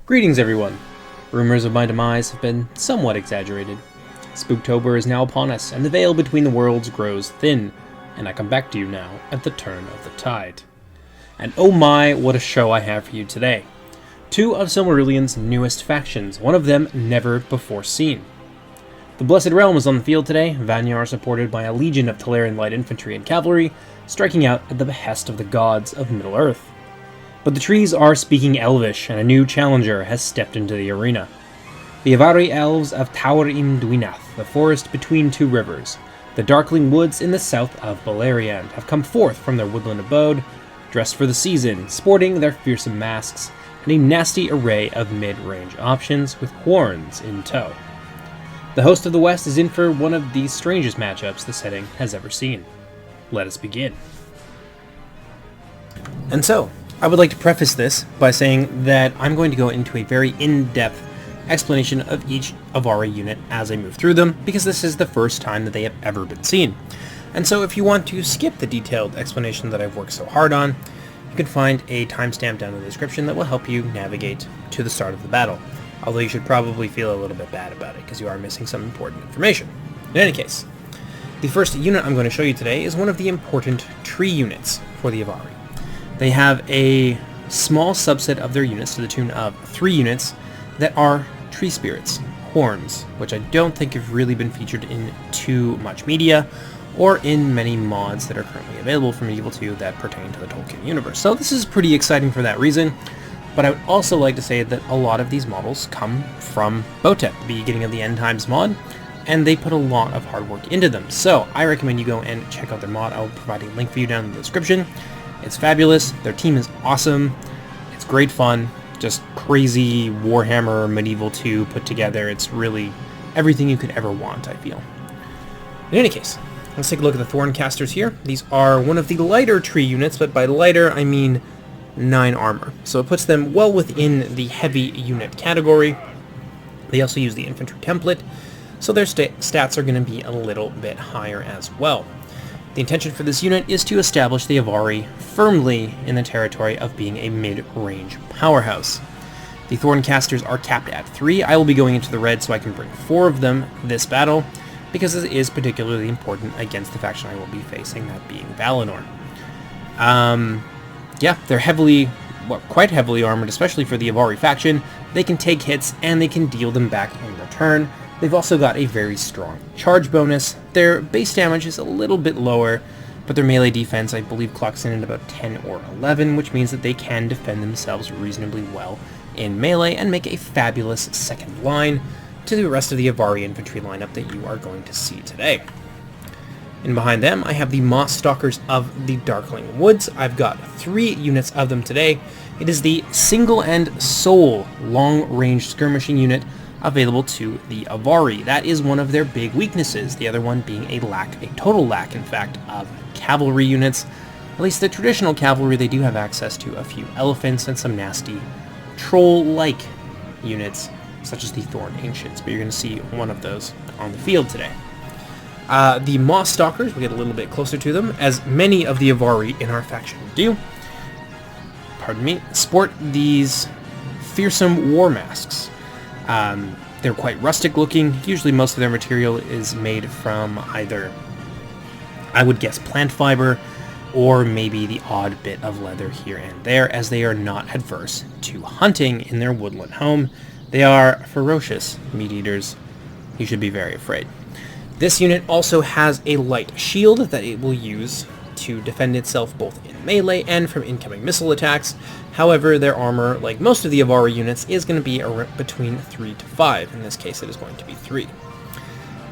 Greetings everyone! Rumors of my demise have been somewhat exaggerated. Spooktober is now upon us, and the veil between the worlds grows thin, and I come back to you now at the turn of the tide. And oh my, what a show I have for you today. Two of Silmarillion's newest factions, one of them never before seen. The Blessed Realm is on the field today, Valinor supported by a legion of Talarian light infantry and cavalry, striking out at the behest of the gods of Middle-earth. But the trees are speaking Elvish, and a new challenger has stepped into the arena. The Avari elves of Taur im Duinath, the forest between two rivers, the darkling woods in the south of Beleriand, have come forth from their woodland abode, dressed for the season, sporting their fearsome masks, and a nasty array of mid-range options with horns in tow. The host of the West is in for one of the strangest matchups the setting has ever seen. Let us begin. And so, I would like to preface this by saying that I'm going to go into a very in-depth explanation of each Avari unit as I move through them, because this is the first time that they have ever been seen. And so if you want to skip the detailed explanation that I've worked so hard on, you can find a timestamp down in the description that will help you navigate to the start of the battle. Although you should probably feel a little bit bad about it, because you are missing some important information. In any case, the first unit I'm going to show you today is one of the important tree units for the Avari. They have a small subset of their units to the tune of 3 units that are tree spirits, horns, which I don't think have really been featured in too much media or in many mods that are currently available from Medieval 2 that pertain to the Tolkien universe. So this is pretty exciting for that reason, but I would also like to say that a lot of these models come from Botet, the beginning of the End Times mod, and they put a lot of hard work into them. So I recommend you go and check out their mod. I'll provide a link for you down in the description. It's fabulous, their team is awesome, it's great fun, just crazy Warhammer Medieval 2 put together. It's really everything you could ever want, I feel. In any case, let's take a look at the Thorncasters here. These are one of the lighter tree units, but by lighter I mean 9 armor. So it puts them well within the heavy unit category. They also use the infantry template, so their stats are going to be a little bit higher as well. The intention for this unit is to establish the Avari firmly in the territory of being a mid-range powerhouse. The Thorncasters are capped at 3. I will be going into the red so I can bring 4 of them this battle, because it is particularly important against the faction I will be facing, that being Valinor. Yeah, they're quite heavily armored, especially for the Avari faction. They can take hits, and they can deal them back in return. They've also got a very strong charge bonus. Their base damage is a little bit lower, but their melee defense, I believe, clocks in at about 10 or 11, which means that they can defend themselves reasonably well in melee and make a fabulous second line to the rest of the Avari infantry lineup that you are going to see today. And behind them, I have the Moss Stalkers of the Darkling Woods. I've got 3 units of them today. It is the single and sole long-range skirmishing unit available to the Avari. That is one of their big weaknesses, the other one being a total lack, in fact, of cavalry units. At least the traditional cavalry, they do have access to a few elephants and some nasty troll-like units, such as the Thorn Ancients, but you're going to see one of those on the field today. The Moss Stalkers, we'll get a little bit closer to them, as many of the Avari in our faction do, sport these fearsome war masks. They're quite rustic looking. Usually most of their material is made from either, I would guess, plant fiber, or maybe the odd bit of leather here and there, as they are not adverse to hunting in their woodland home. They are ferocious meat-eaters. You should be very afraid. This unit also has a light shield that it will use to defend itself both in melee and from incoming missile attacks. However, their armor, like most of the Avari units, is going to be between 3 to 5. In this case, it is going to be 3.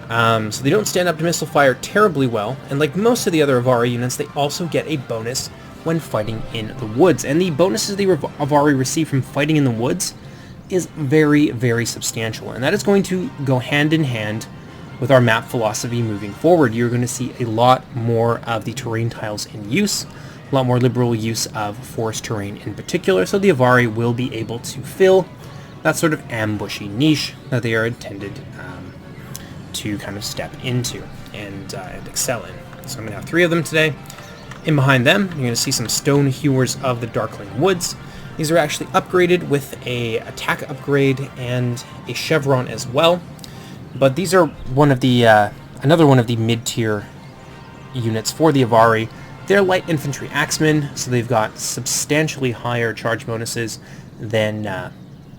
So they don't stand up to missile fire terribly well, and like most of the other Avari units, they also get a bonus when fighting in the woods. And the bonuses the Avari receive from fighting in the woods is very, very substantial, and that is going to go hand in hand with our map philosophy moving forward. You're going to see a lot more of the terrain tiles in use, a lot more liberal use of forest terrain in particular, so the Avari will be able to fill that sort of ambushy niche that they are intended to kind of step into and excel in. So I'm going to have 3 of them today. In behind them, you're going to see some stone hewers of the Darkling Woods. These are actually upgraded with a attack upgrade and a chevron as well. But these are one of the another one of the mid-tier units for the Avari. They're light infantry axemen, so they've got substantially higher charge bonuses than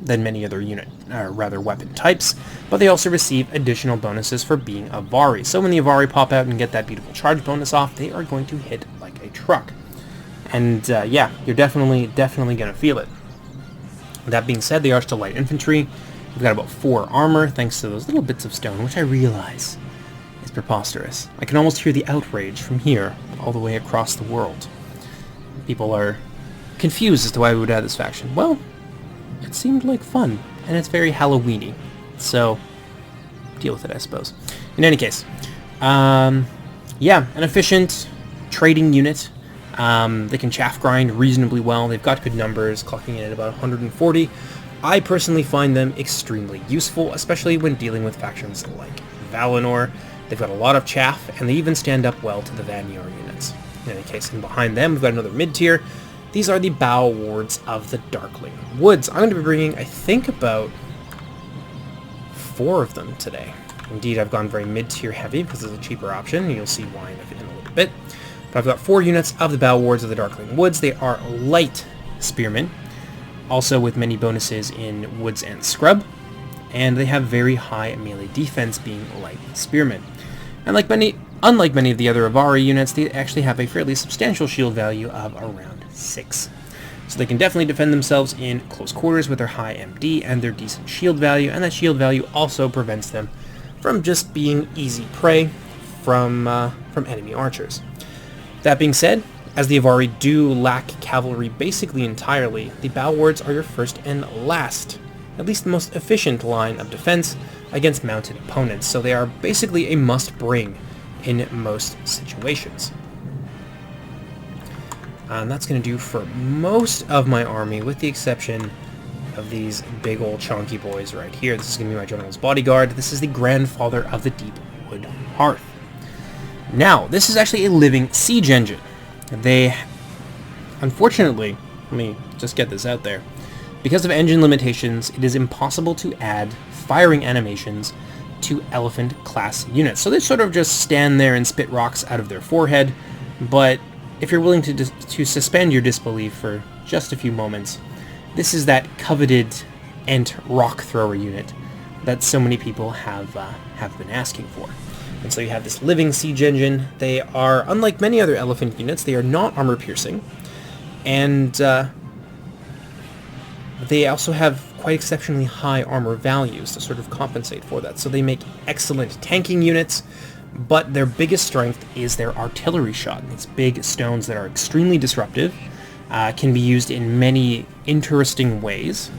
many other weapon types, but they also receive additional bonuses for being Avari. So when the Avari pop out and get that beautiful charge bonus off, they are going to hit like a truck. And yeah, you're definitely going to feel it. That being said, they are still light infantry. We've got about 4 armor, thanks to those little bits of stone, which I realize is preposterous. I can almost hear the outrage from here all the way across the world. People are confused as to why we would add this faction. Well, it seemed like fun, and it's very Halloween-y, so deal with it, I suppose. In any case, yeah, an efficient trading unit. They can chaff grind reasonably well. They've got good numbers, clocking in at about 140. I personally find them extremely useful, especially when dealing with factions like Valinor. They've got a lot of chaff, and they even stand up well to the Valinor units. In any case, and behind them, we've got another mid-tier. These are the Bow Wards of the Darkling Woods. I'm going to be bringing, I think, about 4 of them today. Indeed, I've gone very mid-tier heavy because it's a cheaper option, and you'll see why in a little bit. But I've got 4 units of the Bow Wards of the Darkling Woods. They are light spearmen, also with many bonuses in Woods and Scrub, and they have very high melee defense being light spearmen. And unlike many of the other Avari units, they actually have a fairly substantial shield value of around 6. So they can definitely defend themselves in close quarters with their high MD and their decent shield value, and that shield value also prevents them from just being easy prey from enemy archers. That being said, as the Avari do lack cavalry basically entirely, the Bow Wards are your first and last, at least the most efficient line of defense against mounted opponents, so they are basically a must-bring in most situations. And that's going to do for most of my army, with the exception of these big old chunky boys right here. This is going to be my general's bodyguard. This is the grandfather of the Deep Wood Hearth. Now, this is actually a living siege engine. They, unfortunately, let me just get this out there, because of engine limitations, it is impossible to add firing animations to elephant class units. So they sort of just stand there and spit rocks out of their forehead, but if you're willing to suspend your disbelief for just a few moments, this is that coveted Ent rock thrower unit that so many people have been asking for. And so you have this living siege engine. They are, unlike many other elephant units, they are not armor piercing, and they also have quite exceptionally high armor values to sort of compensate for that. So they make excellent tanking units, but their biggest strength is their artillery shot. These big stones that are extremely disruptive, can be used in many interesting ways.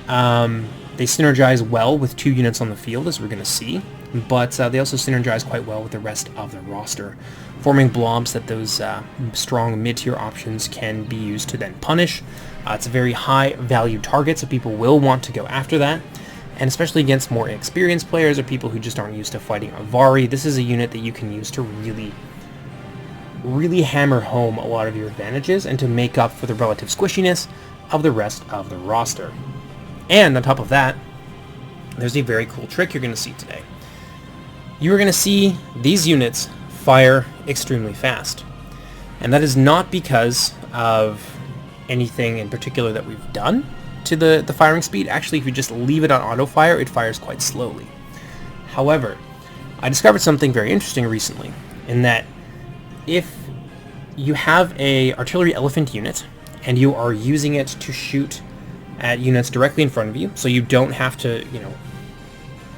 They synergize well with 2 units on the field, as we're going to see, but they also synergize quite well with the rest of the roster, forming blobs that those strong mid-tier options can be used to then punish. It's a very high-value target, so people will want to go after that. And especially against more experienced players or people who just aren't used to fighting Avari, this is a unit that you can use to really hammer home a lot of your advantages and to make up for the relative squishiness of the rest of the roster. And on top of that, there's a very cool trick you're going to see today. You are going to see these units fire extremely fast. And that is not because of anything in particular that we've done to the firing speed. Actually, if you just leave it on auto fire, it fires quite slowly. However, I discovered something very interesting recently, in that if you have a artillery elephant unit and you are using it to shoot at units directly in front of you, so you don't have to,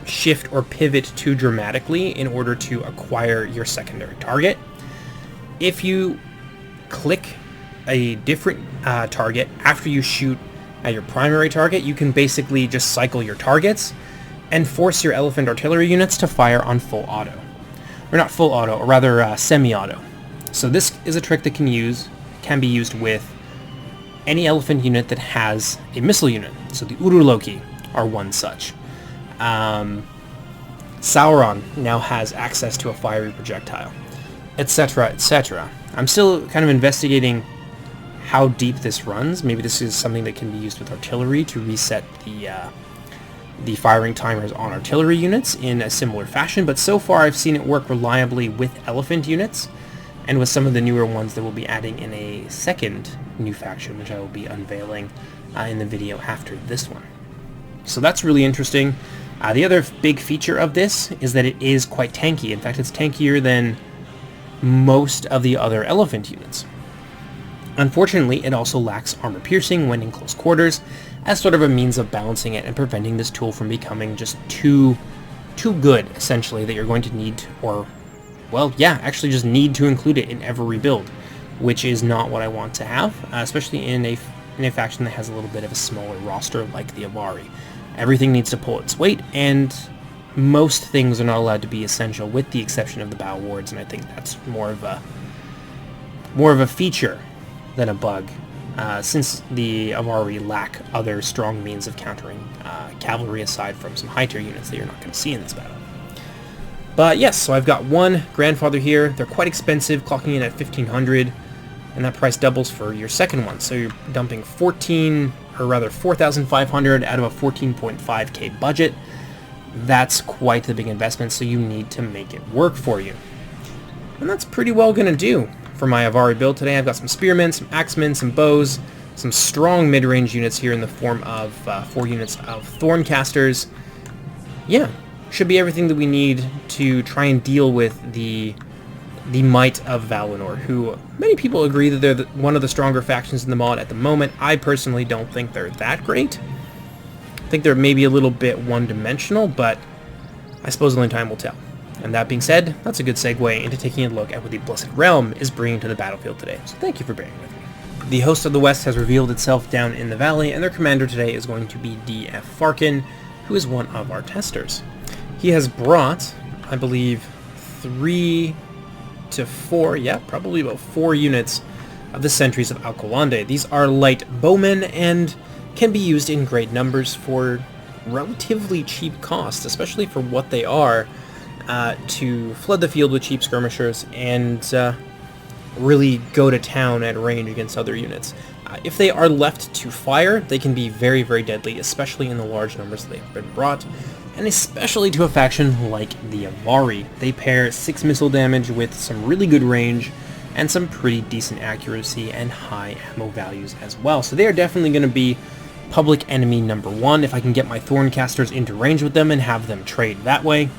shift or pivot too dramatically in order to acquire your secondary target. If you click a different target after you shoot at your primary target, you can basically just cycle your targets and force your elephant artillery units to fire on full auto. Or not full auto, or rather semi-auto. So this is a trick that can be used with any elephant unit that has a missile unit. So the Uruloki are one such. Sauron now has access to a fiery projectile. etc., etc. I'm still kind of investigating how deep this runs. Maybe this is something that can be used with artillery to reset the firing timers on artillery units in a similar fashion, but so far I've seen it work reliably with elephant units, and with some of the newer ones that we'll be adding in a second new faction, which I will be unveiling in the video after this one. So that's really interesting. The other big feature of this is that it is quite tanky. In fact, it's tankier than most of the other elephant units. Unfortunately, it also lacks armor piercing when in close quarters, as sort of a means of balancing it and preventing this tool from becoming just too good, essentially, that you're going to need, or, well, yeah, actually just need to include it in every build, which is not what I want to have, especially in a faction that has a little bit of a smaller roster like the Avari. Everything needs to pull its weight, and most things are not allowed to be essential, with the exception of the Bow Wards, and I think that's more of a feature than a bug, since the Avari lack other strong means of countering cavalry aside from some high-tier units that you're not going to see in this battle. But yes, so I've got one grandfather here. They're quite expensive, clocking in at 1,500, and that price doubles for your second one. So you're dumping 4,500 out of a 14.5k budget. That's quite the big investment, so you need to make it work for you. And that's pretty well going to do for my Avari build today. I've got some spearmen, some axemen, some bows, some strong mid-range units here in the form of 4 units of thorncasters. Yeah, should be everything that we need to try and deal with the might of Valinor, who many people agree that they're one of the stronger factions in the mod at the moment. I personally don't think they're that great. I think they're maybe a little bit one-dimensional, but I suppose only time will tell. And that being said, that's a good segue into taking a look at what the Blessed Realm is bringing to the battlefield today. So thank you for bearing with me. The Host of the West has revealed itself down in the valley, and their commander today is going to be D.F. Farkin, who is one of our testers. He has brought, I believe, 3 to 4, yeah, probably about 4 units of the Sentries of Alcolande. These are light bowmen and can be used in great numbers for relatively cheap cost, especially for what they are, to flood the field with cheap skirmishers and really go to town at range against other units. If they are left to fire, they can be very, very deadly, especially in the large numbers they've been brought, and especially to a faction like the Avari. They pair 6 missile damage with some really good range and some pretty decent accuracy and high ammo values as well. So they are definitely going to be public enemy number 1. If I can get my Thorncasters into range with them and have them trade that way,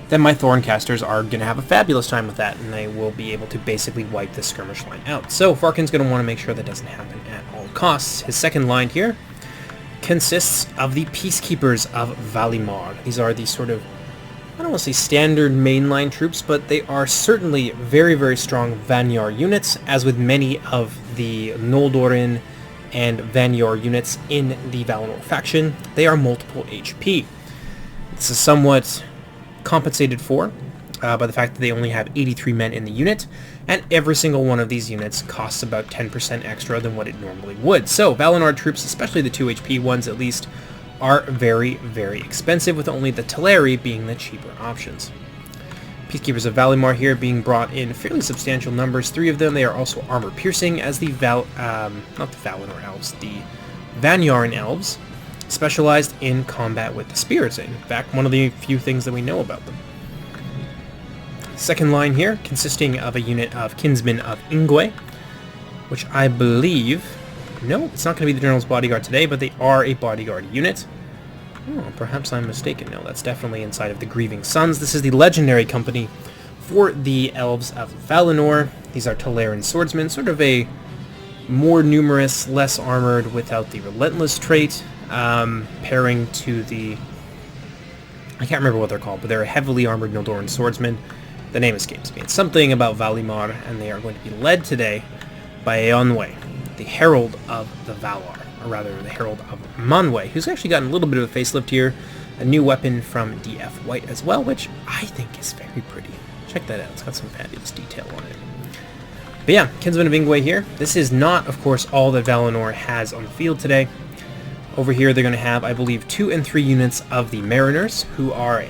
then my Thorncasters are going to have a fabulous time with that, and they will be able to basically wipe the skirmish line out. So Farkin's going to want to make sure that doesn't happen at all costs. His second line here consists of the Peacekeepers of Valinor. These are the sort of, I don't want to say standard mainline troops, but they are certainly very, very strong Vanyar units, as with many of the Noldorin and Vanyar units in the Valinor faction. They are multiple HP. This is somewhat compensated for by the fact that they only have 83 men in the unit, and every single one of these units costs about 10% extra than what it normally would. So Valinor troops, especially the 2 HP ones at least, are very, very expensive, with only the Teleri being the cheaper options. Peacekeepers of Valinor here being brought in fairly substantial numbers. 3 of them. They are also armor piercing, as the not the Valinor elves, the Vanyarin elves, specialized in combat with the spirits. In fact, one of the few things that we know about them. Second line here, consisting of a unit of Kinsmen of Ingwe, which I believe, no, it's not going to be the General's Bodyguard today, but they are a bodyguard unit. Oh, perhaps I'm mistaken. No, that's definitely inside of the Grieving Sons. This is the legendary company for the Elves of Valinor. These are Teleran swordsmen, sort of a more numerous, less armored, without the relentless trait, pairing to the, I can't remember what they're called, but they're a heavily armored Noldoran swordsmen. The name escapes me. It's something about Valimar, and they are going to be led today by Eonwe, the Herald of the Valar, or rather the Herald of Manwe, who's actually gotten a little bit of a facelift here, a new weapon from DF White as well, which I think is very pretty. Check that out. It's got some fabulous detail on it. But yeah, Kinsmen of Ingwe here. This is not, of course, all that Valinor has on the field today. Over here, they're going to have, I believe, 2 and 3 units of the Mariners, who are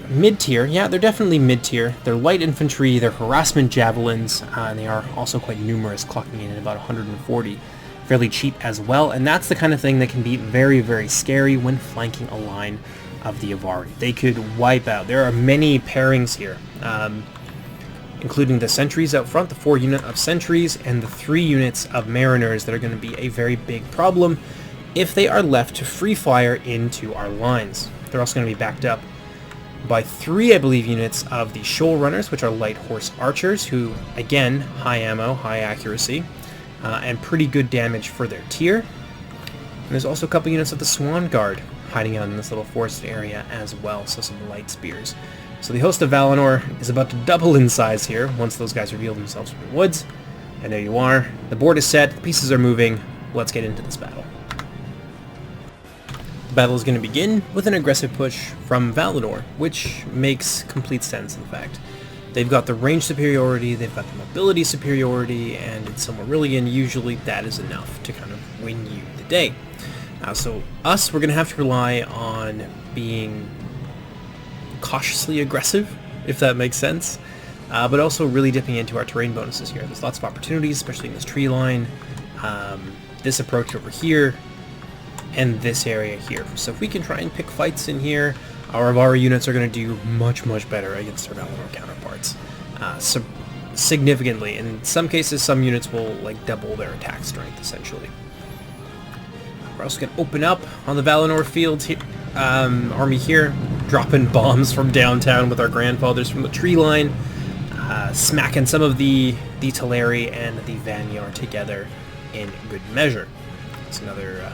mid-tier. Yeah, they're definitely mid-tier. They're light infantry, they're harassment javelins, and they are also quite numerous, clocking in at about 140. Fairly cheap as well, and that's the kind of thing that can be very, very scary when flanking a line of the Avari. They could wipe out. There are many pairings here, including the sentries out front, the 4 unit of sentries, and the 3 units of mariners that are going to be a very big problem if they are left to free fire into our lines. They're also going to be backed up by 3, I believe, units of the shoal runners, which are light horse archers, who, again, high ammo, high accuracy, and pretty good damage for their tier. And there's also a couple units of the Swan Guard hiding out in this little forested area as well, so some light spears. So the host of Valinor is about to double in size here once those guys reveal themselves from the woods. And there you are. The board is set, the pieces are moving. Let's get into this battle. The battle is going to begin with an aggressive push from Valinor, which makes complete sense, in fact. They've got the range superiority, they've got the mobility superiority, and in Silmarillion, usually that is enough to kind of win you the day. So us, we're going to have to rely on being cautiously aggressive, if that makes sense, but also really dipping into our terrain bonuses here. There's lots of opportunities, especially in this tree line, this approach over here, and this area here. So if we can try and pick fights in here, our Avari units are going to do much, much better against their Valinor counterparts. So significantly. In some cases, some units will like double their attack strength, essentially. We're also going to open up on the Valinor field army here, dropping bombs from downtown with our grandfathers from the tree line, smacking some of the Teleri and the Vanyar together in good measure. It's another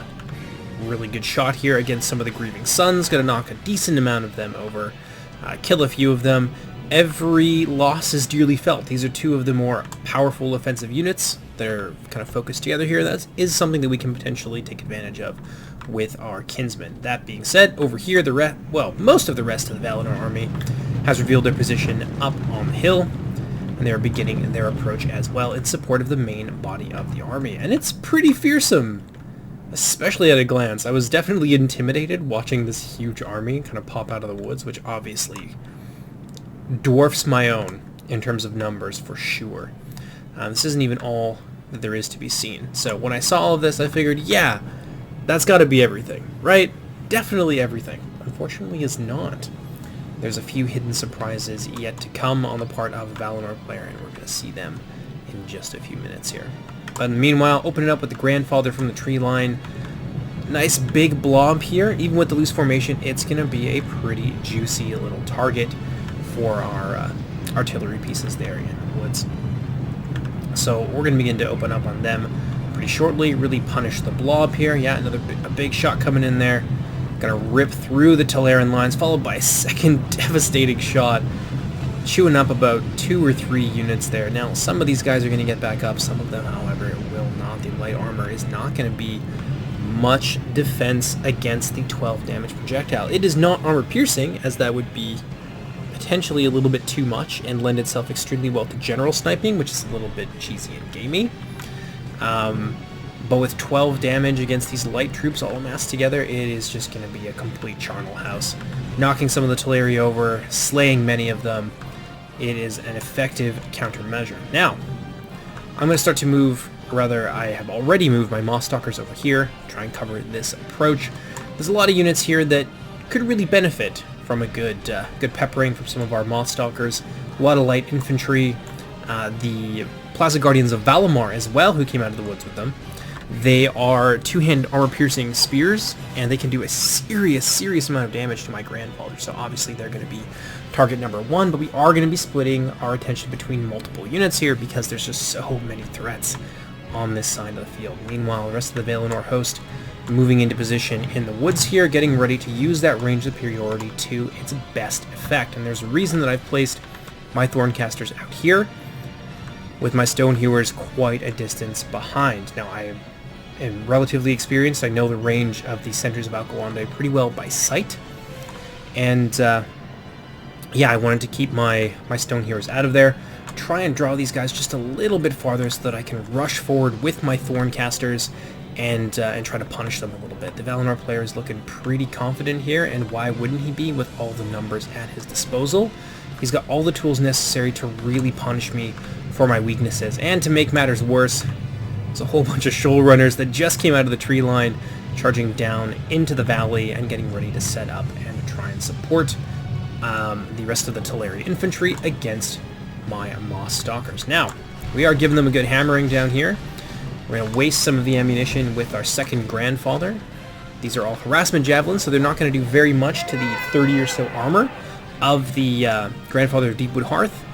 really good shot here against some of the Grieving Sons. Going to knock a decent amount of them over, kill a few of them. Every loss is dearly felt. These are 2 of the more powerful offensive units. They're kind of focused together here. That is something that we can potentially take advantage of with our kinsmen. That being said, over here, most of the rest of the Valinor army has revealed their position up on the hill, and they're beginning their approach as well in support of the main body of the army. And it's pretty fearsome, especially at a glance. I was definitely intimidated watching this huge army kind of pop out of the woods, which obviously dwarfs my own in terms of numbers for sure. This isn't even all that there is to be seen. So when I saw all of this, I figured, yeah, that's got to be everything, right? Definitely everything. Unfortunately, it's not. There's a few hidden surprises yet to come on the part of a Valinor player, and we're going to see them in just a few minutes here. But meanwhile, open it up with the grandfather from the tree line. Nice big blob here. Even with the loose formation, it's going to be a pretty juicy little target for our artillery pieces there in the woods. So we're going to begin to open up on them pretty shortly, really punish the blob here. Yeah, a big shot coming in there. Going to rip through the Teleran lines, followed by a second devastating shot, chewing up about 2 or 3 units there. Now, some of these guys are going to get back up. Some of them, however, will not. The light armor is not going to be much defense against the 12 damage projectile. It is not armor piercing, as that would be potentially a little bit too much and lend itself extremely well to general sniping, which is a little bit cheesy and gamey. But with 12 damage against these light troops all amassed together, it is just going to be a complete charnel house. Knocking some of the Teleri over, slaying many of them. It is an effective countermeasure. Now, I'm going to start to move, or rather, I have already moved my Moss Stalkers over here, try and cover this approach. There's a lot of units here that could really benefit from a good peppering from some of our Moss Stalkers. A lot of light infantry, the Plaza Guardians of Valimar as well, who came out of the woods with them. They are 2-hand armor-piercing spears, and they can do a serious amount of damage to my grandfather. So obviously they're going to be target number 1, but we are going to be splitting our attention between multiple units here because there's just so many threats on this side of the field. Meanwhile, the rest of the Valinor host moving into position in the woods here, getting ready to use that range superiority to its best effect. And there's a reason that I've placed my Thorncasters out here, with my Stonehewers quite a distance behind. Now, I am relatively experienced. I know the range of the Sentries of Alkawande pretty well by sight. And, yeah, I wanted to keep my Stonehewers out of there. Try and draw these guys just a little bit farther so that I can rush forward with my Thorncasters and try to punish them a little bit. The Valinor player is looking pretty confident here, and why wouldn't he be with all the numbers at his disposal? He's got all the tools necessary to really punish me for my weaknesses. And to make matters worse, there's a whole bunch of shoal runners that just came out of the tree line, charging down into the valley and getting ready to set up and try and support the rest of the Teleri infantry against my Moss Stalkers. Now, we are giving them a good hammering down here. We're going to waste some of the ammunition with our second Grandfather. These are all harassment javelins, so they're not going to do very much to the 30 or so armor of the Grandfather of Deepwood Hearth.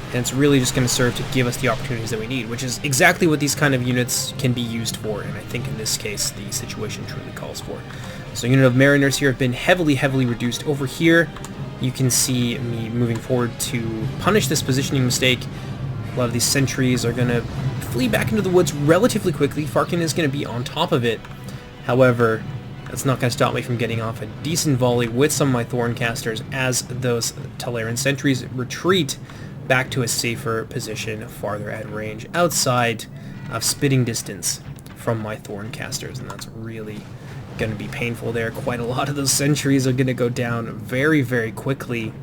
And it's really just going to serve to give us the opportunities that we need, which is exactly what these kind of units can be used for, and I think in this case the situation truly calls for. So unit of Mariners here have been heavily reduced. Over here you can see me moving forward to punish this positioning mistake. A lot of these sentries are going to flee back into the woods relatively quickly. Farkin is going to be on top of it. However, that's not going to stop me from getting off a decent volley with some of my Thorncasters as those Teleran sentries retreat back to a safer position farther at range, outside of spitting distance from my Thorncasters, and that's really going to be painful there. Quite a lot of those sentries are going to go down very quickly.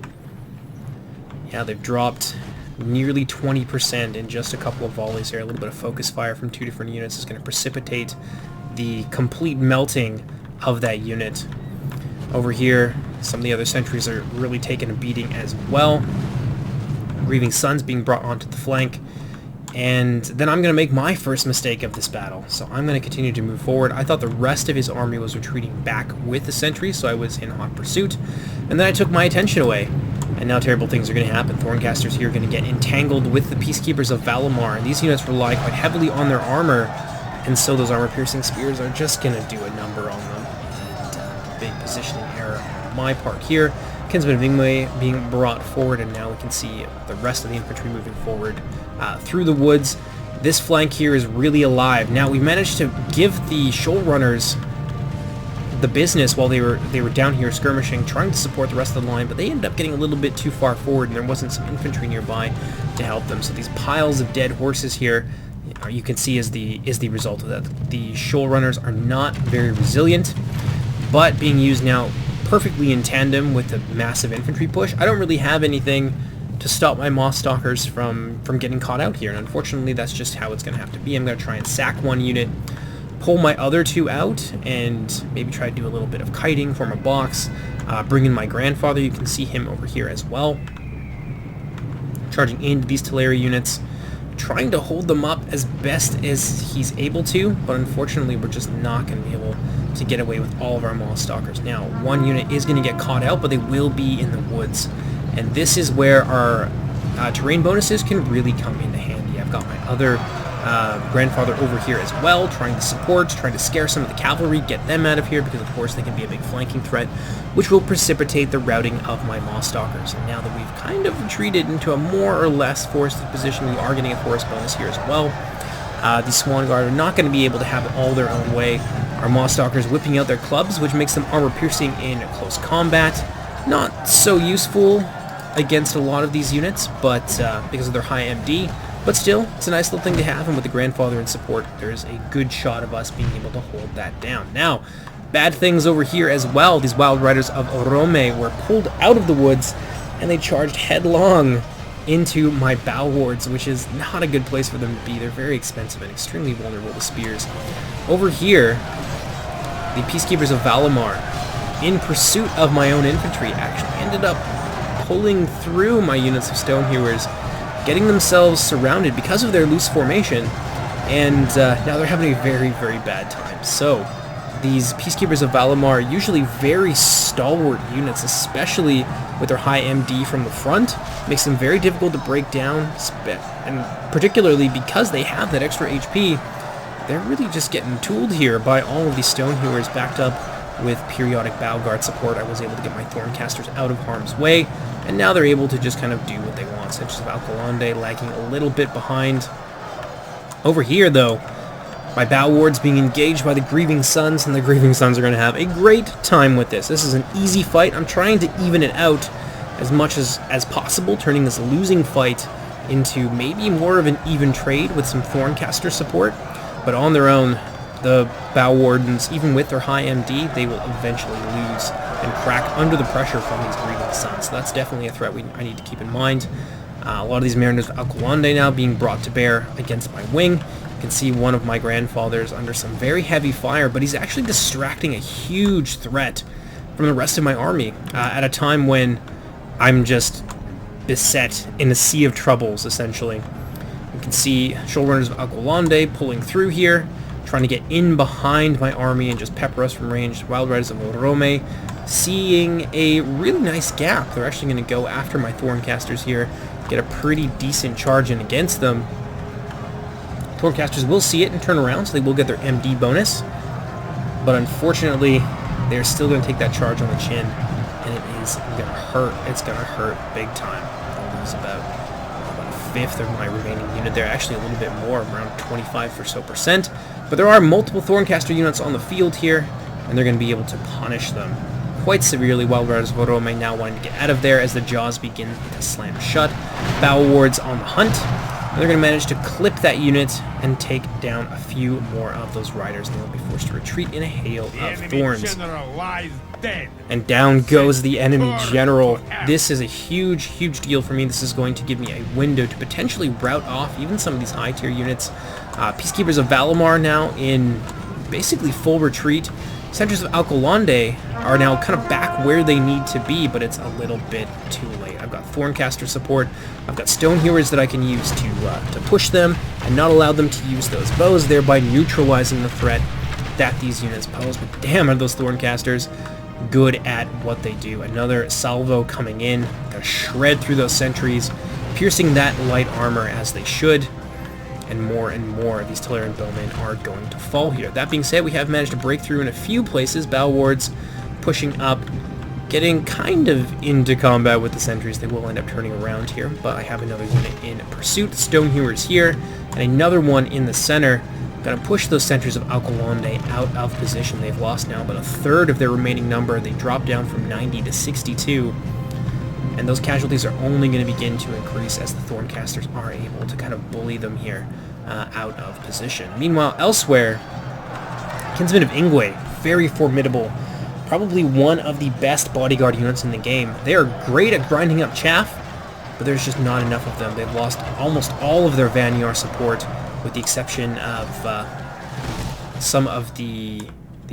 Yeah, they've dropped nearly 20% in just a couple of volleys here. A little bit of focus fire from two different units is going to precipitate the complete melting of that unit. Over here, some of the other sentries are really taking a beating as well. Grieving Sons being brought onto the flank. And then I'm going to make my first mistake of this battle. So I'm going to continue to move forward. I thought the rest of his army was retreating back with the sentries, so I was in hot pursuit. And then I took my attention away. And now terrible things are going to happen. Thorncasters here are going to get entangled with the Peacekeepers of Valinor. And these units rely quite heavily on their armor. And so those armor-piercing spears are just going to do a number on them. And big positioning error on my part here. Kinsman of Ingwe being brought forward, and now we can see the rest of the infantry moving forward through the woods. This flank here is really alive. Now, we managed to give the shoal runners the business while they were down here skirmishing, trying to support the rest of the line, but they ended up getting a little bit too far forward, and there wasn't some infantry nearby to help them. So these piles of dead horses here, you can see is the result of that. The shoal runners are not very resilient, but being used now perfectly in tandem with the massive infantry push. I don't really have anything to stop my Moss Stalkers from getting caught out here, and unfortunately that's just how it's going to have to be. I'm going to try and sack one unit, pull my other two out, and maybe try to do a little bit of kiting, form a box, bring in my Grandfather. You can see him over here as well, charging into these Teleri units, trying to hold them up as best as he's able to, but unfortunately we're just not going to be able to get away with all of our Moss Stalkers. Now, one unit is going to get caught out, but they will be in the woods, and this is where our terrain bonuses can really come into handy. I've got my other Grandfather over here as well, trying to support, trying to scare some of the cavalry, get them out of here, because of course they can be a big flanking threat, which will precipitate the routing of my Moss Stalkers. And now that we've kind of retreated into a more or less forested position, we are getting a forest bonus here as well. The Swan Guard are not going to be able to have it all their own way. Our Moss Stalkers whipping out their clubs, which makes them armor-piercing in close combat. Not so useful against a lot of these units, but because of their high MD. But still, it's a nice little thing to have, and with the Grandfather in support, there's a good shot of us being able to hold that down. Now, bad things over here as well. These Wild Riders of Orome were pulled out of the woods, and they charged headlong into my bow wards, which is not a good place for them to be. They're very expensive and extremely vulnerable to spears. Over here, the Peacekeepers of Valinor, in pursuit of my own infantry, actually ended up pulling through my units of Stonehewers, getting themselves surrounded because of their loose formation, and now they're having a very bad time. So these Peacekeepers of Valinor are usually very stalwart units, especially with their high MD from the front. Makes them very difficult to break down, and particularly because they have that extra HP, they're really just getting tooled here by all of these Stonehewers backed up with periodic bow guard support. I was able to get my Thorncasters out of harm's way, and now they're able to just kind of do what they want. Such as Alcalande lagging a little bit behind. Over here, though, my bow wards being engaged by the Grieving Sons, and the Grieving Sons are going to have a great time with this. This is an easy fight. I'm trying to even it out as much as possible, turning this losing fight into maybe more of an even trade with some Thorncaster support. But on their own, the Bow Wardens, even with their high MD, they will eventually lose and crack under the pressure from these Breathing Suns. So that's definitely a threat I need to keep in mind. A lot of these Mariners of Alqualande now being brought to bear against my wing. You can see one of my grandfathers under some very heavy fire, but he's actually distracting a huge threat from the rest of my army at a time when I'm just beset in a sea of troubles, essentially. You can see Shoalrunners of Alqualande pulling through here, trying to get in behind my army and just pepper us from range. Wild Riders of Rome seeing a really nice gap. They're actually going to go after my Thorncasters here, get a pretty decent charge in against them. Thorncasters will see it and turn around, so they will get their MD bonus. But unfortunately, they're still going to take that charge on the chin, and it is going to hurt. It's going to hurt big time. I'll lose about a fifth of my remaining unit there. Actually, a little bit more, around 25 or so %. But there are multiple Thorncaster units on the field here, and they're going to be able to punish them quite severely. Wild Riders of Rome now wanting to get out of there as the jaws begin to slam shut. Bow Wards on the hunt. And they're going to manage to clip that unit and take down a few more of those riders, and they'll be forced to retreat in a hail of thorns. And down goes the enemy general. This is a huge, huge deal for me. This is going to give me a window to potentially rout off even some of these high-tier units. Peacekeepers of Valinor now in basically full retreat. Sentries of Alqualande are now kind of back where they need to be, but it's a little bit too late. I've got Thorncaster support. I've got Stone Hewers that I can use to push them and not allow them to use those bows, thereby neutralizing the threat that these units pose. But damn, are those Thorncasters good at what they do. Another salvo coming in, gonna shred through those sentries, piercing that light armor as they should. And more of these Tolarian bowmen are going to fall here. That being said, we have managed to break through in a few places. Bow Wards pushing up, getting kind of into combat with the sentries. They will end up turning around here, but I have another unit in pursuit. Stone Hewers here, and another one in the center. Gonna push those sentries of Alqualande out of position. They've lost now about a third of their remaining number. They drop down from 90 to 62. And those casualties are only going to begin to increase as the Thorncasters are able to kind of bully them here out of position. Meanwhile, elsewhere, Kinsmen of Ingwe, very formidable, probably one of the best bodyguard units in the game. They are great at grinding up chaff, but there's just not enough of them. They've lost almost all of their Vanyar support, with the exception of some of the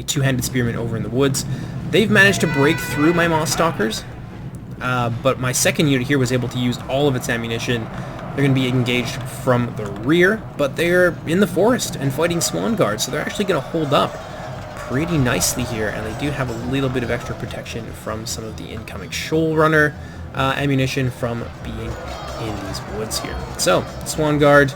two-handed spearmen over in the woods. They've managed to break through my Moss Stalkers, but my second unit here was able to use all of its ammunition. They're going to be engaged from the rear, but they're in the forest and fighting Swan Guards, so they're actually going to hold up pretty nicely here, and they do have a little bit of extra protection from some of the incoming Shoal Runner ammunition from being in these woods here. So, Swan Guard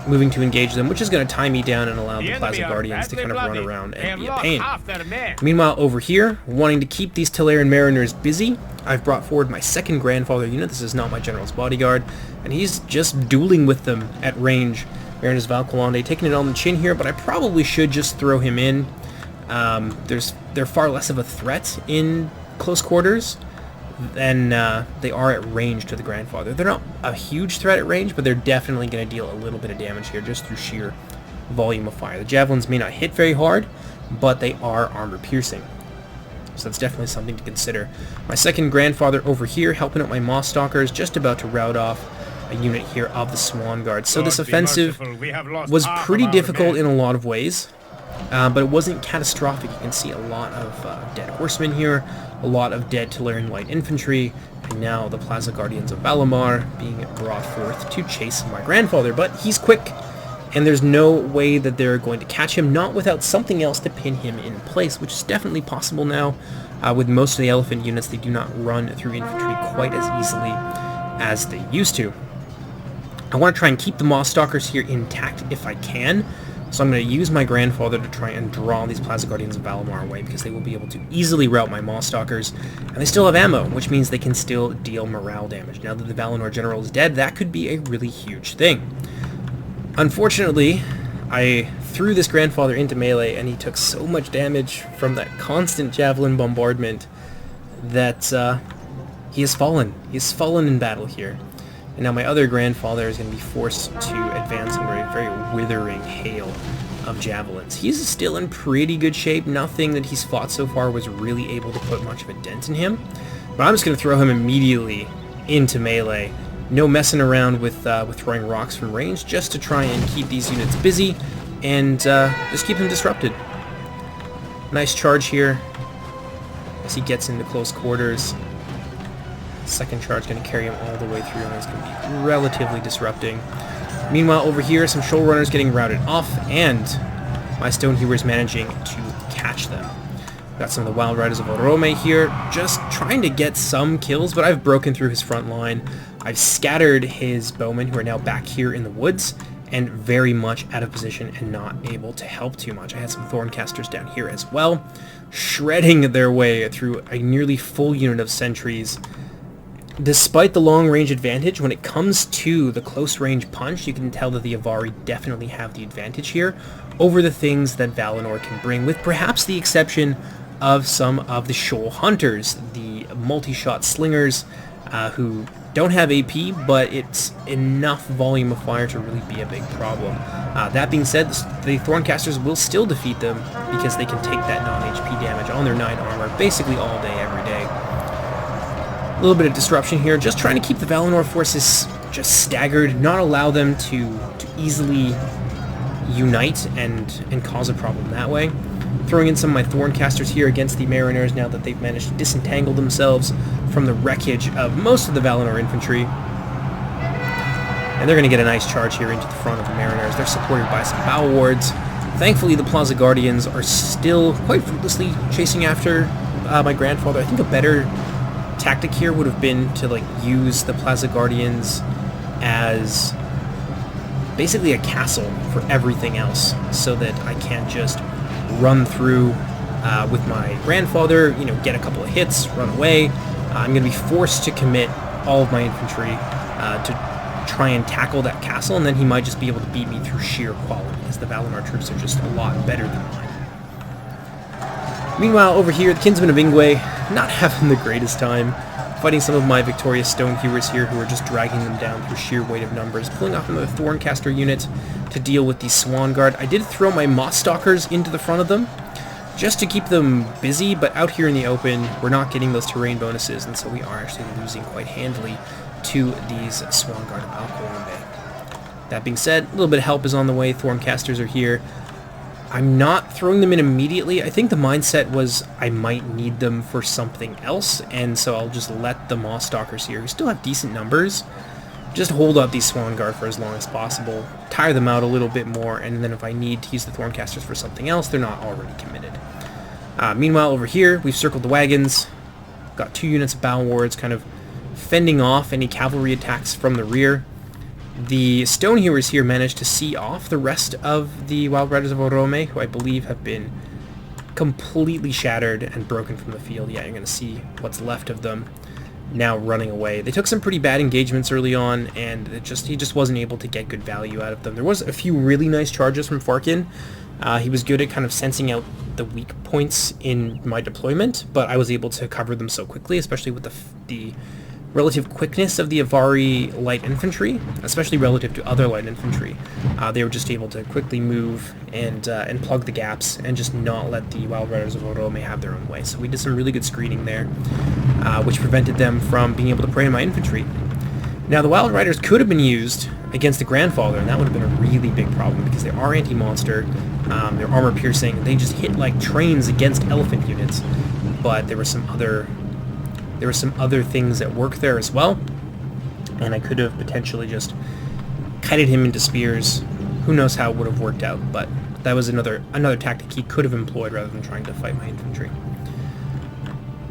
moving to engage them, which is going to tie me down and allow the Plaza Guardians to kind of run around and be a pain. Meanwhile, over here, wanting to keep these Tolarian Mariners busy, I've brought forward my second grandfather unit. This is not my General's Bodyguard, and he's just dueling with them at range. Mariners of Alqualande taking it on the chin here, but I probably should just throw him in. They're far less of a threat in close quarters than they are at range to the grandfather. They're not a huge threat at range, but they're definitely going to deal a little bit of damage here just through sheer volume of fire. The javelins may not hit very hard, but they are armor piercing. So that's definitely something to consider. My second grandfather over here helping out my Moss Stalkers, just about to rout off a unit here of the Swan Guard. So this offensive was pretty difficult in a lot of ways, but it wasn't catastrophic. You can see a lot of dead horsemen here, a lot of dead Tolarian light infantry, and now the Plaza Guardians of Valinor being brought forth to chase my grandfather. But he's quick, and there's no way that they're going to catch him, not without something else to pin him in place, which is definitely possible now. With most of the elephant units, they do not run through infantry quite as easily as they used to. I want to try and keep the Moss Stalkers here intact if I can, so I'm going to use my grandfather to try and draw these Plaza Guardians of Valinor away, because they will be able to easily rout my Moss Stalkers, and they still have ammo, which means they can still deal morale damage. Now that the Valinor general is dead, that could be a really huge thing. Unfortunately, I threw this grandfather into melee, and he took so much damage from that constant javelin bombardment that he has fallen. He has fallen in battle here. And now my other grandfather is going to be forced to advance under a very withering hail of javelins. He's still in pretty good shape. Nothing that he's fought so far was really able to put much of a dent in him. But I'm just going to throw him immediately into melee. No messing around with throwing rocks from range, just to try and keep these units busy and just keep them disrupted. Nice charge here as he gets into close quarters. Second charge going to carry him all the way through, and it's going to be relatively disrupting. Meanwhile, over here, some shoal runners getting routed off, and my Stonehewers managing to catch them. Got some of the Wild Riders of Orome here, just trying to get some kills, but I've broken through his front line. I've scattered his bowmen, who are now back here in the woods, and very much out of position and not able to help too much. I had some Thorncasters down here as well, shredding their way through a nearly full unit of sentries. Despite the long-range advantage, when it comes to the close-range punch, you can tell that the Avari definitely have the advantage here over the things that Valinor can bring, with perhaps the exception of some of the shoal hunters, the multi-shot slingers, who don't have AP, but it's enough volume of fire to really be a big problem. That being said, the Thorncasters will still defeat them because they can take that non-HP damage on their 9 armor basically all day, every day. A little bit of disruption here, just trying to keep the Valinor forces just staggered, not allow them to easily unite and cause a problem that way. Throwing in some of my Thorncasters here against the Mariners now that they've managed to disentangle themselves from the wreckage of most of the Valinor infantry. And they're going to get a nice charge here into the front of the Mariners. They're supported by some Bow Wards. Thankfully, the Plaza Guardians are still quite fruitlessly chasing after my grandfather. I think a better tactic here would have been to use the Plaza Guardians as basically a castle for everything else, so that I can't just run through with my grandfather, get a couple of hits, run away. I'm going to be forced to commit all of my infantry to try and tackle that castle, and then he might just be able to beat me through sheer quality, because the Valinor troops are just a lot better than mine. Meanwhile, over here, the Kinsmen of Ingwe, not having the greatest time, fighting some of my victorious Stonehewers here who are just dragging them down through sheer weight of numbers, pulling off another Thorncaster unit to deal with the Swan Guard. I did throw my Mothstalkers into the front of them, just to keep them busy, but out here in the open, we're not getting those terrain bonuses, and so we are actually losing quite handily to these Swan Guard of Alcoambe. That being said, a little bit of help is on the way. Thorncasters are here. I'm not throwing them in immediately. I think the mindset was I might need them for something else, and so I'll just let the Mothstalkers here, who still have decent numbers, just hold up these Swan Guard for as long as possible, tire them out a little bit more, and then if I need to use the Thorncasters for something else, they're not already committed. Meanwhile, over here, we've circled the wagons, got 2 units of Bow Wards kind of fending off any cavalry attacks from the rear. The Stonehewers here managed to see off the rest of the Wild Riders of Orome, who I believe have been completely shattered and broken from the field. Yeah, you're going to see what's left of them now running away. They took some pretty bad engagements early on, and he just wasn't able to get good value out of them. There was a few really nice charges from Farkin. He was good at kind of sensing out the weak points in my deployment, but I was able to cover them so quickly, especially with the relative quickness of the Avari light infantry, especially relative to other light infantry. They were just able to quickly move and plug the gaps and just not let the Wild Riders of Orome have their own way. So we did some really good screening there, which prevented them from being able to prey on my infantry. Now, the Wild Riders could have been used against the Grandfather, and that would have been a really big problem because they are anti-monster, they're armor-piercing, they just hit like trains against elephant units, but there were some other things at work there as well, and I could have potentially just kited him into spears. Who knows how it would have worked out, but that was another tactic he could have employed rather than trying to fight my infantry.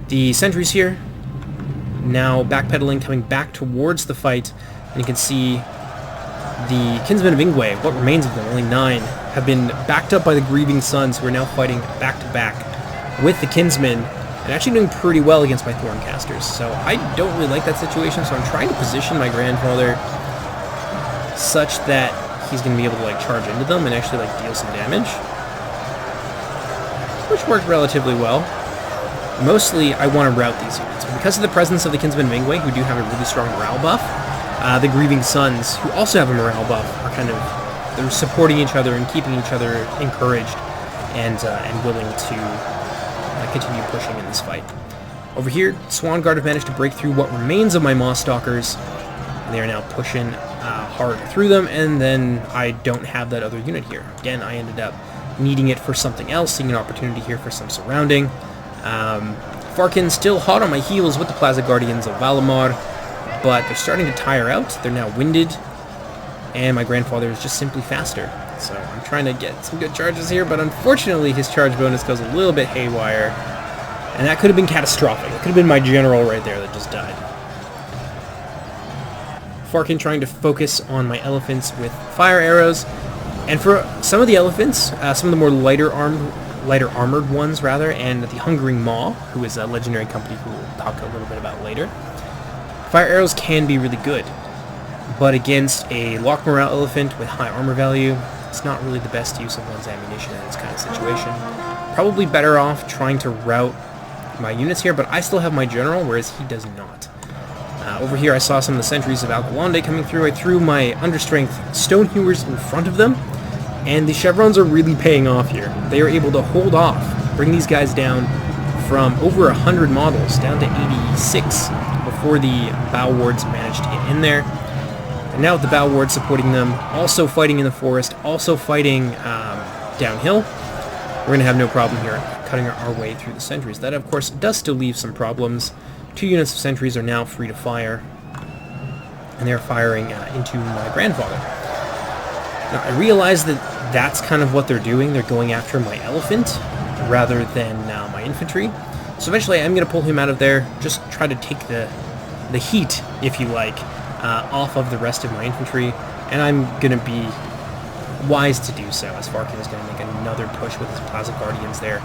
The sentries here, now backpedaling, coming back towards the fight, and you can see the Kinsmen of Ingwe, what remains of them, only 9, have been backed up by the Grieving Sons, who are now fighting back-to-back with the Kinsmen, and actually doing pretty well against my Thorncasters. So I don't really like that situation, so I'm trying to position my grandfather such that he's going to be able to charge into them and actually deal some damage, which worked relatively well. Mostly, I want to rout these units. Because of the presence of the Kinsmen of Ingwe, who do have a really strong morale buff, the Grieving Sons, who also have a morale buff, are kind of they're supporting each other and keeping each other encouraged and willing to continue pushing in this fight. Over here, Swan Guard have managed to break through what remains of my Moss Stalkers. They are now pushing hard through them, and then I don't have that other unit here. Again, I ended up needing it for something else, seeing an opportunity here for some surrounding. Farkin still hot on my heels with the Plaza Guardians of Valinor, but they're starting to tire out. They're now winded, and my grandfather is just simply faster. So I'm trying to get some good charges here, but unfortunately his charge bonus goes a little bit haywire, and that could have been catastrophic. It could have been my general right there that just died. Farkin trying to focus on my elephants with fire arrows, and for some of the elephants, some of the more lighter armored ones rather, and the Hungering Maw, who is a legendary company who we'll talk a little bit about later, fire arrows can be really good, but against a Lock Morale elephant with high armor value, it's not really the best use of one's ammunition in this kind of situation. Probably better off trying to route my units here, but I still have my general, whereas he does not. Over here I saw some of the sentries of Alcalonde coming through. I threw my understrength Stonehewers in front of them, and the chevrons are really paying off here. They are able to hold off, bring these guys down from over 100 models down to 86 before the bow wards managed to get in there. And now with the bow wards supporting them, also fighting in the forest, also fighting downhill, we're going to have no problem here cutting our way through the sentries. That, of course, does still leave some problems. 2 units of sentries are now free to fire, and they're firing into my grandfather. Now, I realize that that's kind of what they're doing. They're going after my elephant rather than my infantry. So eventually I'm going to pull him out of there, just try to take the heat, if you like, off of the rest of my infantry, and I'm going to be wise to do so, as Farkin is going to make another push with his Plaza Guardians there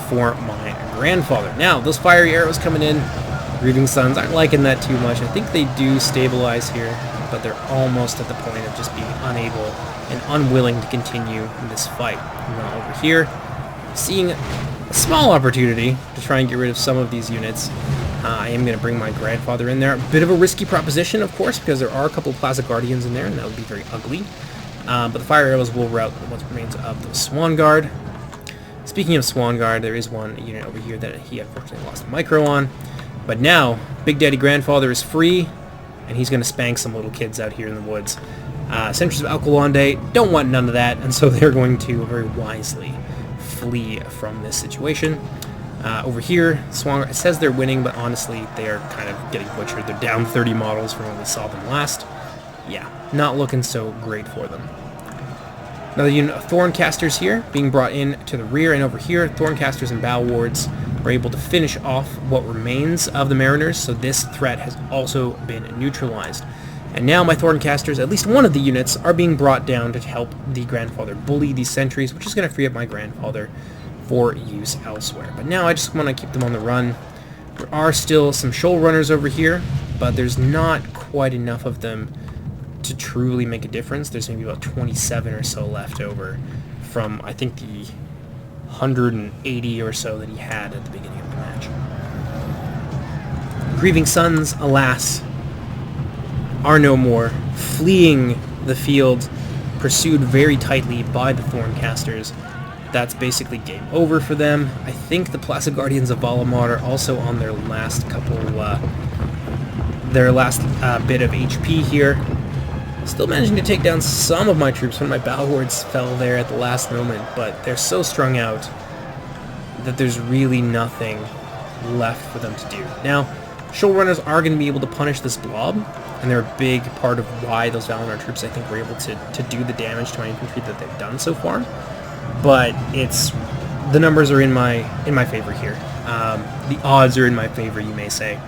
for my grandfather. Now, those fiery arrows coming in, Grieving Suns, aren't liking that too much. I think they do stabilize here, but they're almost at the point of just being unable and unwilling to continue in this fight. Now over here, seeing a small opportunity to try and get rid of some of these units, I am going to bring my grandfather in there. A bit of a risky proposition, of course, because there are a couple of Plaza Guardians in there, and that would be very ugly. But the fire arrows will rout what remains of the Swan Guard. Speaking of Swan Guard, there is one unit over here that he unfortunately lost a micro on. But now, Big Daddy Grandfather is free, and he's going to spank some little kids out here in the woods. Sentries of Alcalonde don't want none of that, and so they're going to very wisely flee from this situation. Over here, Swan, it says they're winning, but honestly, they are kind of getting butchered. They're down 30 models from when we saw them last. Yeah, not looking so great for them. Another unit of Thorncasters here, being brought in to the rear, and over here, Thorncasters and Bow Wards are able to finish off what remains of the Mariners, so this threat has also been neutralized. And now my Thorncasters, at least one of the units, are being brought down to help the grandfather bully these sentries, which is going to free up my grandfather for use elsewhere. But now I just want to keep them on the run. There are still some shoal runners over here, but there's not quite enough of them to truly make a difference. There's maybe about 27 or so left over from, I think, the 180 or so that he had at the beginning of the match. Grieving Suns, alas, are no more, fleeing the field, pursued very tightly by the Thorncasters. That's basically game over for them. I think the Plaza Guardians of Valinor are also on their last couple, bit of HP here. Still managing to take down some of my troops when my bow wards fell there at the last moment, but they're so strung out that there's really nothing left for them to do. Now, shoal runners are going to be able to punish this blob, and they're a big part of why those Valinor troops, I think, were able to do the damage to my infantry that they've done so far. But the numbers are in my favor here. The odds are in my favor, you may say.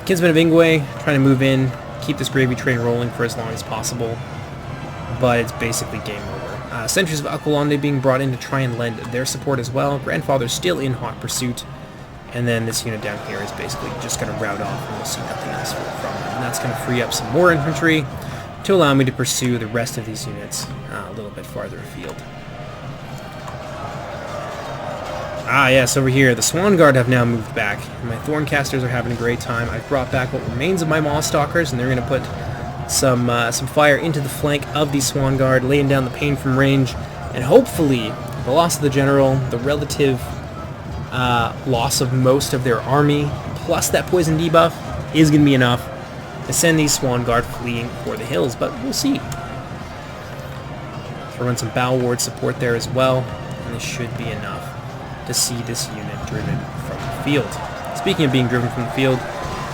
Kinsmen of Ingwe trying to move in, keep this gravy train rolling for as long as possible, but it's basically game over. Sentries of Alcalonde being brought in to try and lend their support as well. Grandfather's still in hot pursuit, and then this unit down here is basically just going to rout off, and we'll see nothing else from them. And that's going to free up some more infantry to allow me to pursue the rest of these units a little bit farther afield. Ah, yes, over here, the Swan Guard have now moved back, and my Thorncasters are having a great time. I've brought back what remains of my Moss Stalkers, and they're going to put some fire into the flank of the Swan Guard, laying down the pain from range, and hopefully the loss of the general, the relative loss of most of their army, plus that poison debuff is going to be enough to send these Swan Guard fleeing for the hills, but we'll see. Throw in some Bow Ward support there as well, and this should be enough to see this unit driven from the field. Speaking of being driven from the field,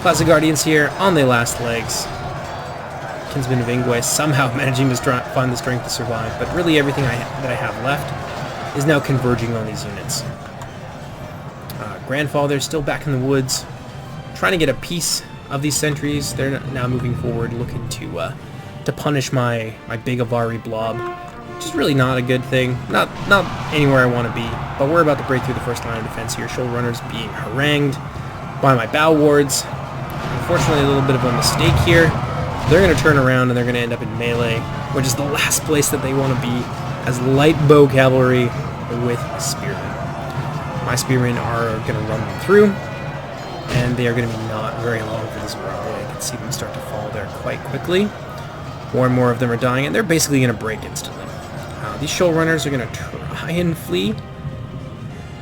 Classic Guardians here on their last legs. Kinsmen of Ingwe somehow managing to find the strength to survive, but really everything that I have left is now converging on these units. Grandfather still back in the woods, trying to get a piece of these sentries. They're now moving forward, looking to punish my big Avari blob, which is really not a good thing. Not anywhere I want to be, but we're about to break through the first line of defense here. Shoal runners being harangued by my Bow Wards. Unfortunately, a little bit of a mistake here. They're going to turn around and they're going to end up in melee, which is the last place that they want to be, as light bow cavalry with spearmen. My spearmen are going to run them through, and they are going to be not very long for this runway. I can see them start to fall there quite quickly. More and more of them are dying, and they're basically going to break instantly. These shoal runners are going to try and flee.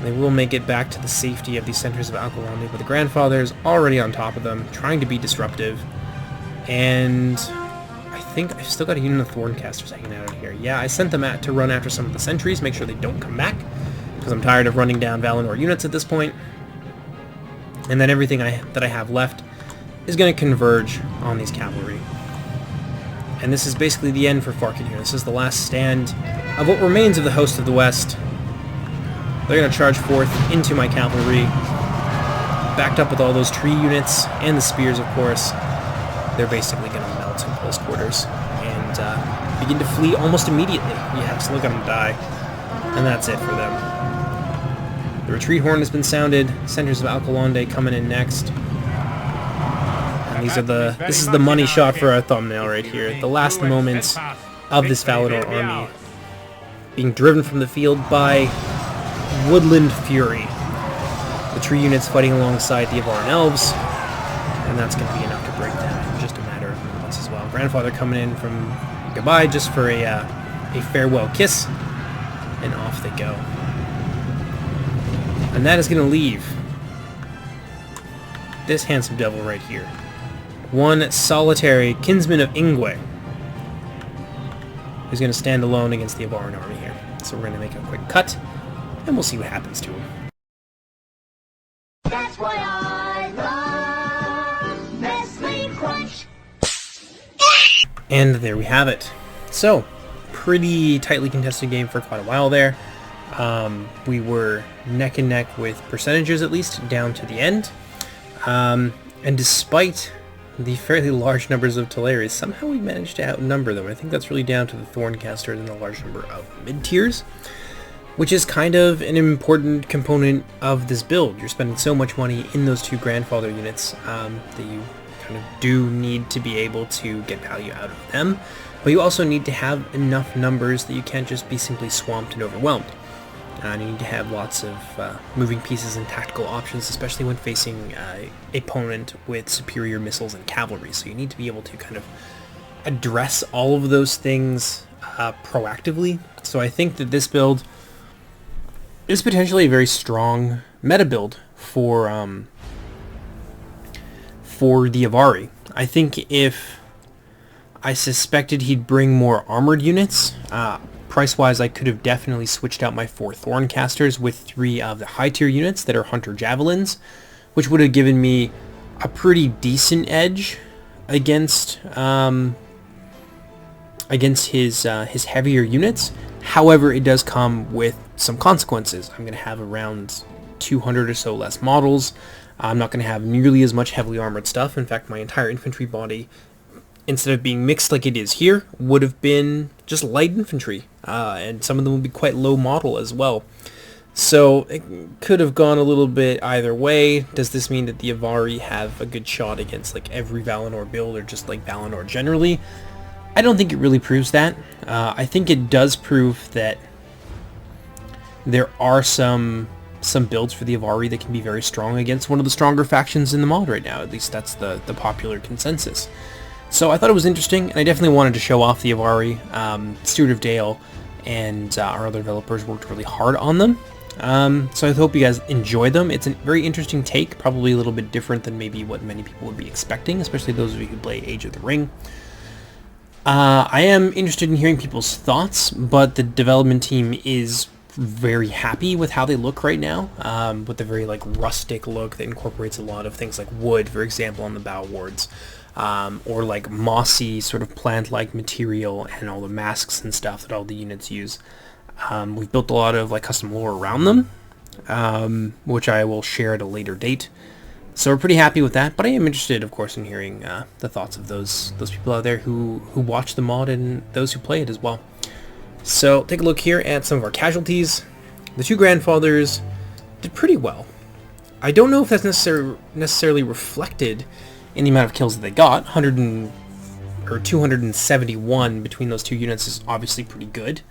They will make it back to the safety of these centers of Alkalandi, but the Grandfather is already on top of them, trying to be disruptive. And I think I've still got a unit of Thorncasters hanging out here. Yeah, I sent them out to run after some of the sentries, make sure they don't come back, because I'm tired of running down Valinor units at this point. And then everything that I have left is going to converge on these cavalry. And this is basically the end for Farkin here. This is the last stand of what remains of the Host of the West. They're going to charge forth into my cavalry, backed up with all those tree units and the spears, of course. They're basically going to melt in close quarters and begin to flee almost immediately. Yeah, just look at them die. And that's it for them. The retreat horn has been sounded. Centers of Alkalande coming in next. And this is the money shot for our thumbnail right here. The last moments of this Valinor army being driven from the field by Woodland Fury. The tree units fighting alongside the Avaran Elves, and that's going to be enough to break them in just a matter of moments as well. Grandfather coming in from goodbye just for a farewell kiss, and off they go. And that is going to leave this handsome devil right here. One solitary kinsman of Ingwe who's going to stand alone against the Avaran army here. So we're going to make a quick cut, and we'll see what happens to him. That's why I love Nestle Crunch. And there we have it. So, pretty tightly contested game for quite a while there. We were neck and neck with percentages, at least, down to the end. And despite the fairly large numbers of Talaris, somehow we managed to outnumber them. I think that's really down to the Thorncasters and the large number of mid-tiers, which is kind of an important component of this build. You're spending so much money in those two Grandfather units that you kind of do need to be able to get value out of them, but you also need to have enough numbers that you can't just be simply swamped and overwhelmed. You need to have lots of moving pieces and tactical options, especially when facing an opponent with superior missiles and cavalry. So you need to be able to kind of address all of those things proactively. So I think that this build is potentially a very strong meta build for the Avari. I think if I suspected he'd bring more armored units, price-wise I could have definitely switched out my 4 Thorncasters with 3 of the high-tier units that are Hunter Javelins, which would have given me a pretty decent edge against his heavier units. However, it does come with some consequences. I'm going to have around 200 or so less models. I'm not going to have nearly as much heavily armored stuff. In fact, my entire infantry body, instead of being mixed like it is here, would have been just light infantry. And some of them would be quite low model as well. So it could have gone a little bit either way. Does this mean that the Avari have a good shot against like every Valinor build or just like Valinor generally? I don't think it really proves that. I think it does prove that there are some builds for the Avari that can be very strong against one of the stronger factions in the mod right now. At least that's the popular consensus. So I thought it was interesting, and I definitely wanted to show off the Avari. Steward of Dale and our other developers worked really hard on them. So I hope you guys enjoy them. It's a very interesting take, probably a little bit different than maybe what many people would be expecting, especially those of you who play Age of the Ring. I am interested in hearing people's thoughts, but the development team is very happy with how they look right now, with the very like rustic look that incorporates a lot of things like wood, for example, on the bow wards, or like mossy sort of plant-like material and all the masks and stuff that all the units use. We've built a lot of like custom lore around them, which I will share at a later date. So we're pretty happy with that, but I am interested, of course, in hearing the thoughts of those people out there who watch the mod and those who play it as well. So take a look here at some of our casualties. The two grandfathers did pretty well. I don't know if that's necessarily reflected in the amount of kills that they got. 271 between those two units is obviously pretty good,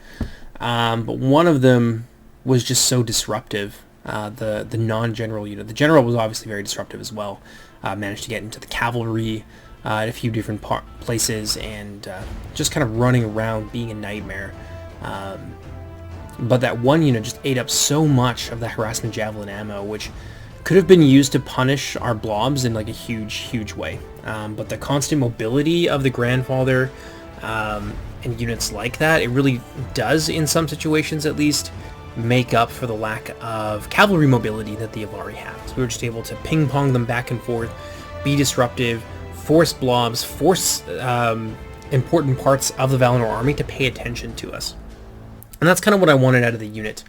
but one of them was just so disruptive. The non-general unit. The general was obviously very disruptive as well. Managed to get into the cavalry at a few different places and just kind of running around being a nightmare. But that one unit just ate up so much of the harassment javelin ammo, which could have been used to punish our blobs in like a huge way. But the constant mobility of the grandfather and units like that, it really does, in some situations at least, make up for the lack of cavalry mobility that the Avari have. We were just able to ping-pong them back and forth, be disruptive, force blobs, force important parts of the Valinor army to pay attention to us. And that's kind of what I wanted out of the unit.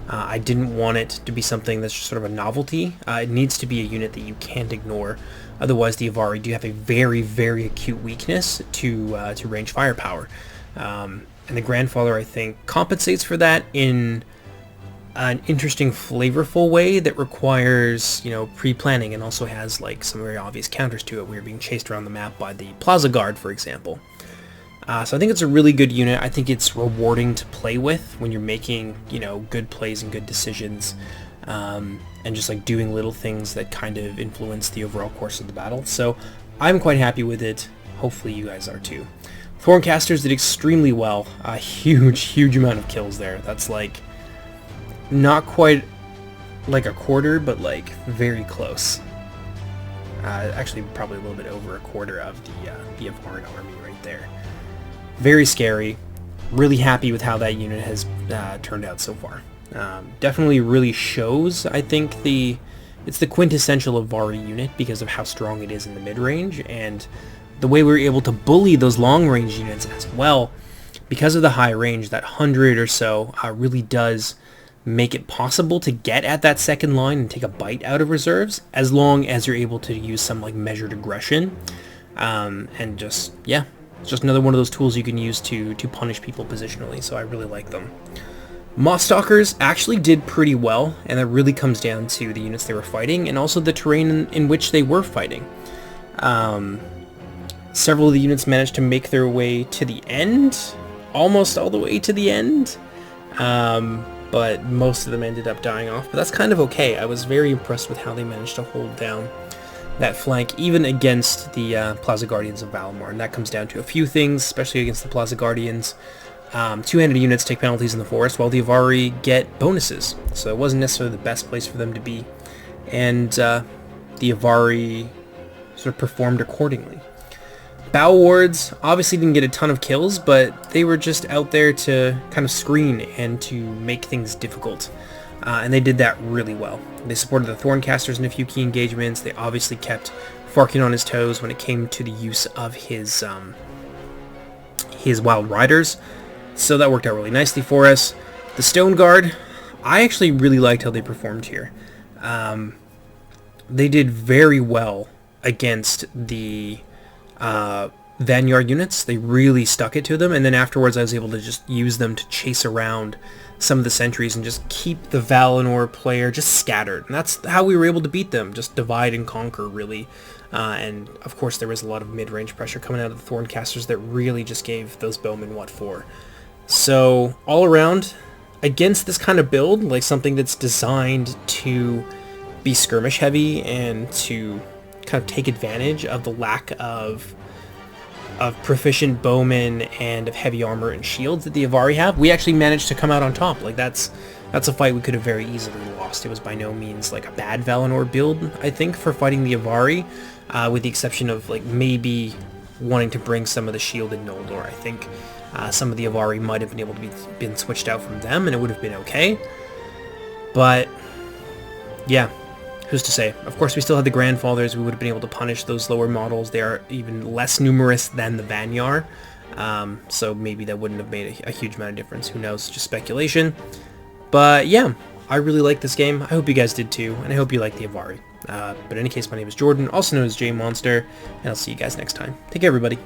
I didn't want it to be something that's just sort of a novelty. It needs to be a unit that you can't ignore. Otherwise, the Avari do have a very acute weakness to range firepower. And the grandfather, I think, compensates for that in an interesting, flavorful way that requires, pre-planning and also has like some very obvious counters to it. We were being chased around the map by the Plaza Guard, for example. So I think it's a really good unit. I think it's rewarding to play with when you're making, good plays and good decisions, and just like doing little things that kind of influence the overall course of the battle. So I'm quite happy with it. Hopefully you guys are too. Thorncasters did extremely well. A huge amount of kills there. That's like not quite like a quarter, but like very close. Actually, probably a little bit over a quarter of the Avari army right there. Very scary. Really happy with how that unit has turned out so far. Definitely really shows, I think, it's the quintessential Avari unit because of how strong it is in the mid-range, and the way we were able to bully those long-range units as well. Because of the high range, that 100 or so really does make it possible to get at that second line and take a bite out of reserves, as long as you're able to use some like measured aggression, and just, yeah, it's just another one of those tools you can use to punish people positionally, so I really like them. Mothstalkers actually did pretty well, and that really comes down to the units they were fighting and also the terrain in which they were fighting. Several of the units managed to make their way to the end, almost all the way to the end, but most of them ended up dying off, but that's kind of okay. I was very impressed with how they managed to hold down that flank, even against the Plaza Guardians of Valinor, and that comes down to a few things, especially against the Plaza Guardians. Two-handed units take penalties in the forest, while the Avari get bonuses, so it wasn't necessarily the best place for them to be, and the Avari sort of performed accordingly. Bow wards obviously didn't get a ton of kills, but they were just out there to kind of screen and to make things difficult. And they did that really well. They supported the Thorncasters in a few key engagements. They obviously kept Farkin on his toes when it came to the use of his Wild Riders. So that worked out really nicely for us. The Stone Guard, I actually really liked how they performed here. They did very well against the Vanguard units. They really stuck it to them, and then afterwards I was able to just use them to chase around some of the sentries and just keep the Valinor player just scattered. And that's how we were able to beat them, just divide and conquer, really. And of course there was a lot of mid-range pressure coming out of the Thorncasters that really just gave those bowmen what for. So all around, against this kind of build, like something that's designed to be skirmish heavy and to kind of take advantage of the lack of of proficient bowmen and of heavy armor and shields that the Avari have, we actually managed to come out on top. Like, that's a fight we could have very easily lost. It was by no means like a bad Valinor build, I think, for fighting the Avari, with the exception of like maybe wanting to bring some of the shielded Noldor. I think some of the Avari might have been able to been switched out from them, and it would have been okay. But yeah, who's to say? Of course, we still had the Grandfathers. We would have been able to punish those lower models. They are even less numerous than the Vanyar, so maybe that wouldn't have made a huge amount of difference. Who knows? Just speculation. But yeah, I really like this game. I hope you guys did too, and I hope you like the Avari. But in any case, my name is Jordan, also known as JMonster, and I'll see you guys next time. Take care, everybody.